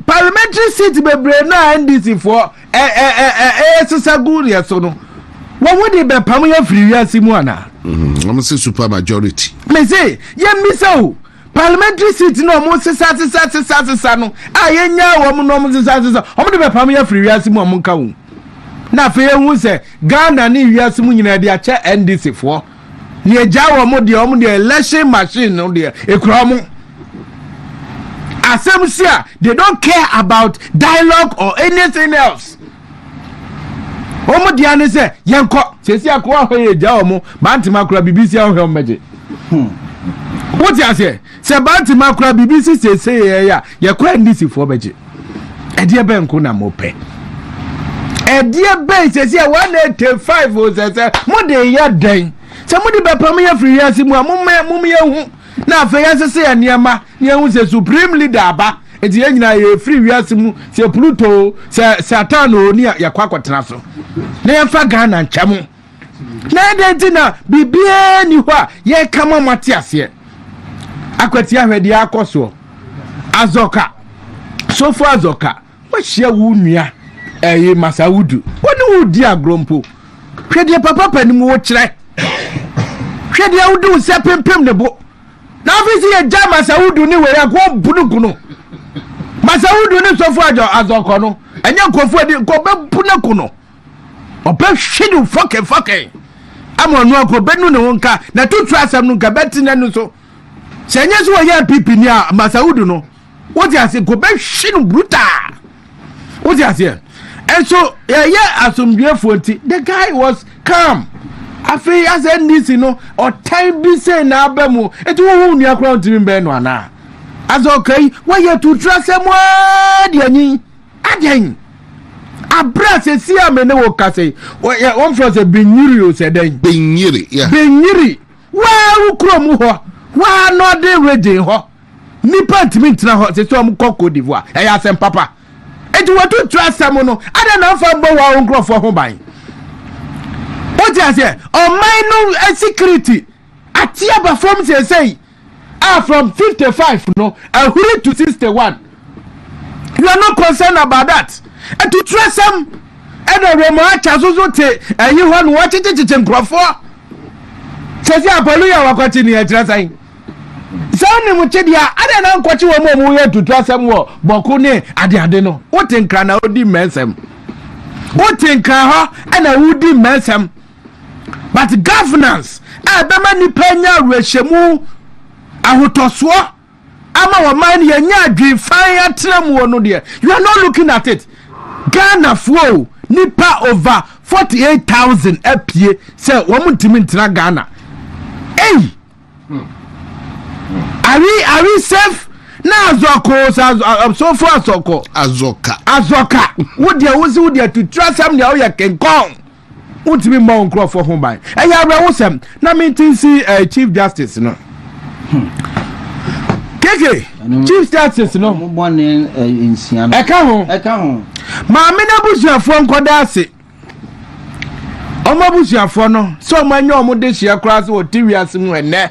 parliamentary seat bebre na NDC for Saguria so no. What would they be Pamaya free Simona? I'm say super majority. Me say, so. Parliamentary seat no mo sisa no. Ayenya wo mo no mo sisa. Omo de be Pamaya free Simu amunka wo. Na fe hu se Ghana ni wiase mu nyina de ache NDC for. Ne agya wo mo de election machine no de ekura mo. Asemsia, they don't care about dialogue or anything else. Omo diane say yenko sesi akwa hoye ja omo Bantama kura BBC ahwe meje. What you say? Say Bantama kura BBC say ya kwa NDC for meje. Edie be nko na mo pe. Edie be sesi 185 o say mo de ya den. Say mo de be pam ya free ya si mu ye hu. Na afa ya sese ya niama ne hu se supreme leader aba enti ya nyina ye free wiase mu se Pluto se Satan oni ya kwakotena so na ya fa Ghana nchamu na denti na bibie ni hwa ye kama matiase akwati ahwede akoso azoka sofo azoka wo hia wu nua Masaudu woni wudi agrompo hwede papa panimu wo kire hwede awudu se pempem ne bo na ofisi ye ja Masaudu ni we ya ko bunukuno Masaudu ni sofo azoko no enye nkofo di ko be bunukuno obe hwidu foke amonu akọ benu ne wonka na tutu asam no nka betina no so senye so ye pipi ni a Masaudu no woti ase ko be hwidu bruta woti ase and so ye asomdwefo nti the guy was calm afi as NDC no or time bi say na abamu etu wo hu akra ntimi be no ana as okay why you to trust them de anyi aden abra se si amene wo kase one from say benyiri o se den benyiri wa wo krom ho wa no de ready ho nipa ntimi ntina ho se so am Cote d'Ivoire ya sem papa etu wo to trust them no ada na fa bo wa nkrofo ho ban. What you say? On minor security. Atia perform say from 55 no and hurry to 61. You are not concerned about that. And to trust them and a remote chazote and you want watch it in Crawford. Says ya Paluya wa continue trusting. Sound mu chedia ada na nkwachi wo mo ye to trust them wo bokune ade no. What in kana odi mensem. What in kana and a woody mensem. But governance abema ni penya rehemu ahotoso ama wa man ye nya adwen fan atrem no de you are not looking at it. Ghana flow nipa over 48,000 apie say wo mutimi ntra Ghana. Hey, are we safe na azoko so far azoka wo de to trust am na wo ye kenkon Wontumi ma nkrofo ho ban eya abra wosem na mintinsi chief justice no keke chief justice no mo bone insia no eka ho ma me na busuafo nkoda ase omo busuafo no so manya omo de hia kra se o tiwiase mu ene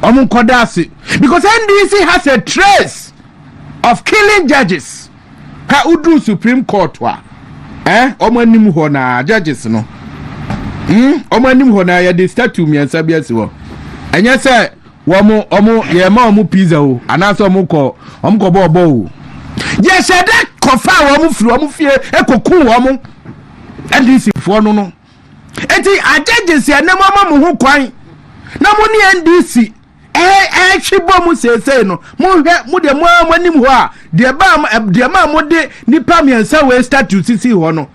omo nkoda ase because NDC has a trace of killing judges ka udu Supreme Court wa omo anim ho na judges no omo anim ho na ya de statue miensa bi ase wo enye se omo ye ma omo pizza o anaso omo ko bobo o ye sede kofa omo firi omo fie ekoku omo NDC fo no enti ajeje ya na mama ho kwan na mo ni NDC chibo mu sese no mo hwe mo de mo anim ho a de ma mo de nipa miensa we statue sisi ho no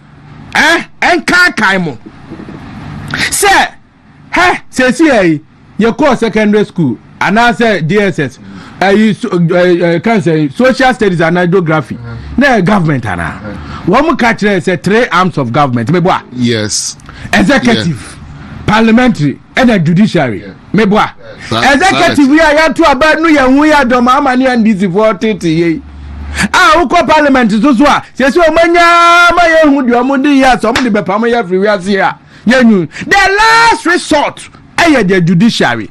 enka kan mo se sesi ye call secondary school and I say DSS can say social studies and geography na government ana one mo catch say 3 arms of government me boa yes executive parliamentary and judiciary me boa executive we are to about no ye hu ya do ma amani NDC for 30 ye uko parliament so a sesi o manya ma ye hu de o mo di ya so mo de be pam ya free we ase ya yenyu the last resort the judiciary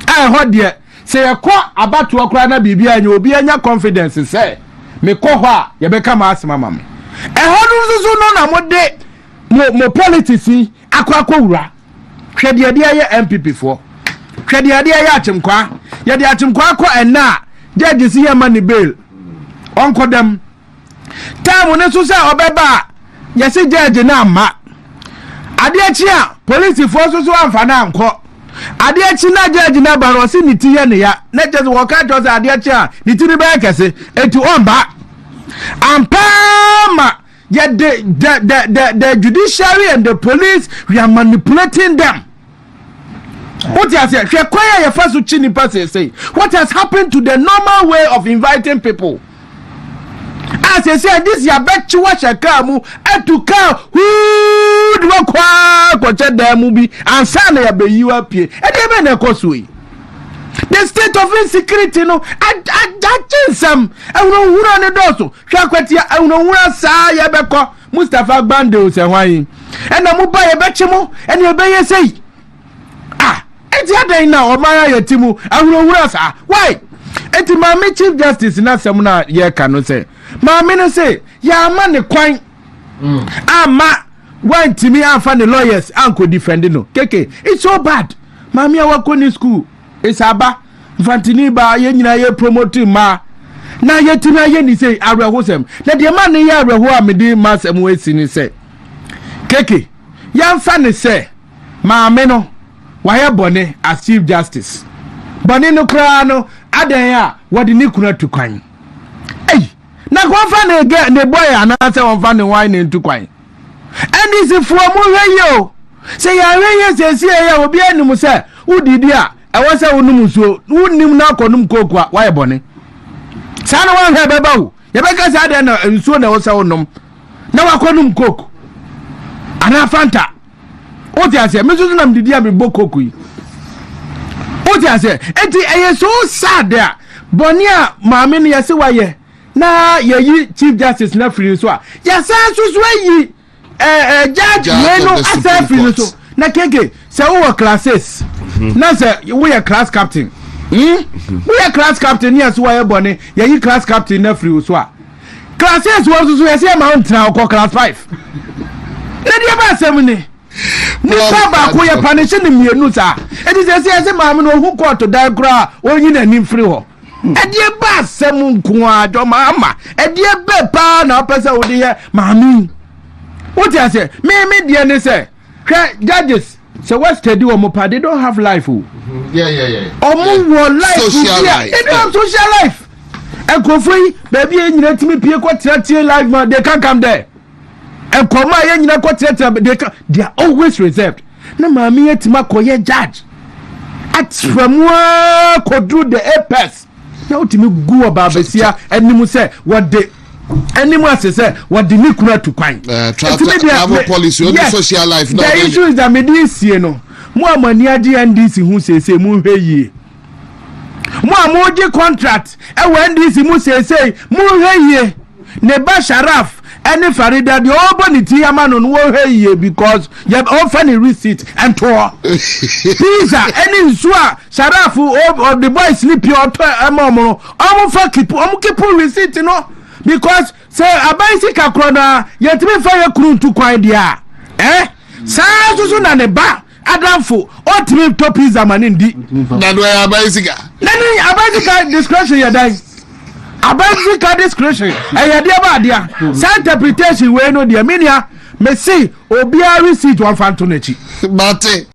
ho de say ko abatu okra na bibia nya obi anya confidence say me ko ho a ye be ka ma asema ma me eho no no na mode mo politics akwa wura hwede de ye MPP fo hwede de ye achimkwa ye de achimkwa akọ enna judge si ye mani bail onko dem time ne so say obeba ye se judge na ma ade achi a police fo so amfa na anko ade achi na judge na baro si ni tiye ne ya na just wo ka just ade achi a ni tiri be kese etu omba ampama yeah, the judiciary and the police, we are manipulating them. What has what has happened to the normal way of inviting people? As I said, this is a bet you watch a car move and to car who do a movie and sign a be you up here and even a cosway. The state of insecurity, no, I some. I don't know who on the door. Shakwatia, I don't know where Saya Beko, Mustafa Bando, say why. And I move by a betchemo, and you obey say. Ah, it's your day now, or my Timu, I don't know where, sir. Why? It's my Chief Justice, not someone ye cannot say. My men say, ya man the quine. Ah, why to me, I find the lawyers, uncle defending no. Keke, it's so bad. Mammy, I work in school. Isaba Fantini ba ye nyina ye promote ma na ye tina ye ni say arehosem na de man ye areho amede masem we sini say keke yamfa ne say maame no waye bone as Chief Justice bone no kra no adan a wode ni kuna tukwan ei na kwamfa ne ge ne boy ana say wonfa ne wine ne tukwan NDC fo mo hwe yo say ya hwe ye say ya obi anim say udidi a I was a woman so wouldn't now call them cocoa. Why, Bonnie? Sana one have a bow. The beggars had and so there was our num. Now I call them coke. And I fanta. What I say, Mrs. Nam did be bocoqui. What I say, I am so sad there. Bonia, Mammy, I say, why, na ye Chief Justice not free so. Yes, I was judge, no, I said free so. Na keke, say we classes. Na say we are class captain. We are class captain yes why bone. You class captain na free so. Classes was so say mount na ko class 5. Na dia ba asem ni. Ni ba ko ye punish ni mienu sa. E di say maam no hu court die kra onyi na ni free ho. E dia ba asem nko ado mama. E dia be pa na opese wo de maami. What you say? Me dia ni say judges, so what's to do? They don't have life. Yeah. Life. Social life. They don't have social life. And go free, baby, you let me pay what life, man. They can't come there. And come my you know they are always reserved. No, mammy, it's my coyer judge. At from what could do the apex. Now to me go about this year and you say what they. Anyone say what the Nikuna to quine travel policy on social life. The issue is that medicine no more money at the NDC who say mu ye more contract and when NDC mu say mu ye Neba Sharaf any Farida the obanity man on wo ye because you have often a receipt and tour these are any swa Sharaf of the boy sleep your amomo keep receipt you know. Because say a bicycle crowd, yet me fire crew to quiet dia. So na ne ba Adamfo, what me top is a man indeed. That way a bicycle. Then a bicycle discretion ya die. A bicycle discretion. I had your dia. Sa interpretation we no dia minia. Me see obia receipt one fantonechi. Bate.